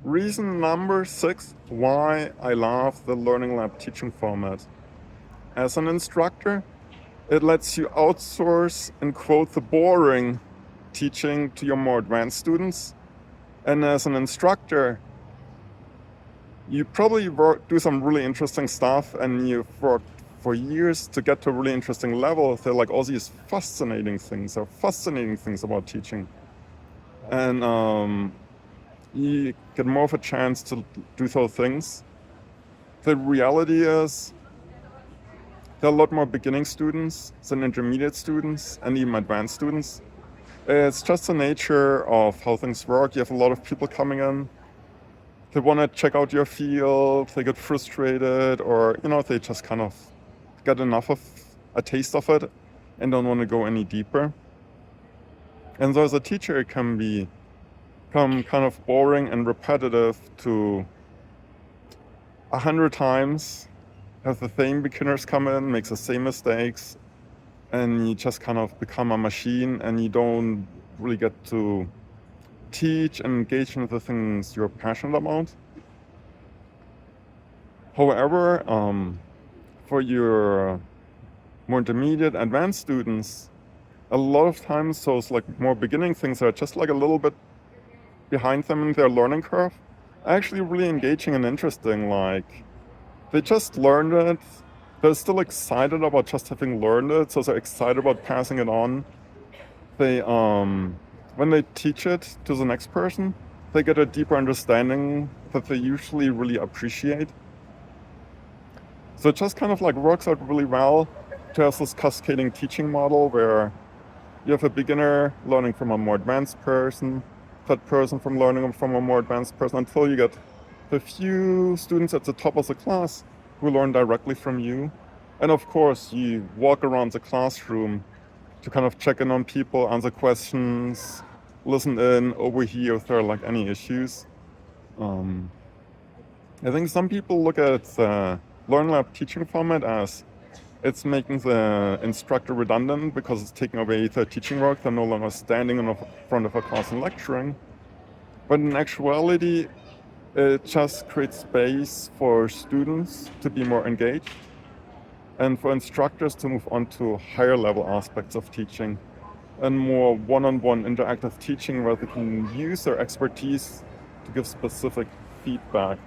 Reason number 6 why I love the Learning Lab teaching format. As an instructor, it lets you outsource and quote the boring teaching to your more advanced students. And as an instructor, you probably do some really interesting stuff and you've worked for years to get to a really interesting level. They're like all these fascinating things about teaching. And you get more of a chance to do those things. The reality is there are a lot more beginning students than intermediate students and even advanced students. It's just the nature of how things work. You have a lot of people coming in. They want to check out your field, they get frustrated, or they just kind of get enough of a taste of it and don't want to go any deeper. And so as a teacher, it can become kind of boring and repetitive to 100 times have the same beginners come in, make the same mistakes, and you just kind of become a machine and you don't really get to teach and engage in the things you're passionate about. However, for your more intermediate, advanced students, a lot of times those like more beginning things are just like a little bit behind them in their learning curve, actually really engaging and interesting. Like they just learned it. They're still excited about just having learned it, so they're excited about passing it on. They when they teach it to the next person, they get a deeper understanding that they usually really appreciate. So it just kind of like works out really well to have this cascading teaching model where you have a beginner learning from a more advanced person, that person from learning from a more advanced person, until you get the few students at the top of the class who learn directly from you. And of course, you walk around the classroom to kind of check in on people, answer questions, listen in, overhear if there are like any issues. I think some people look at the Learning Lab teaching format as it's making the instructor redundant because it's taking away their teaching work. They're no longer standing in front of a class and lecturing. But in actuality, it just creates space for students to be more engaged and for instructors to move on to higher level aspects of teaching and more one-on-one interactive teaching where they can use their expertise to give specific feedback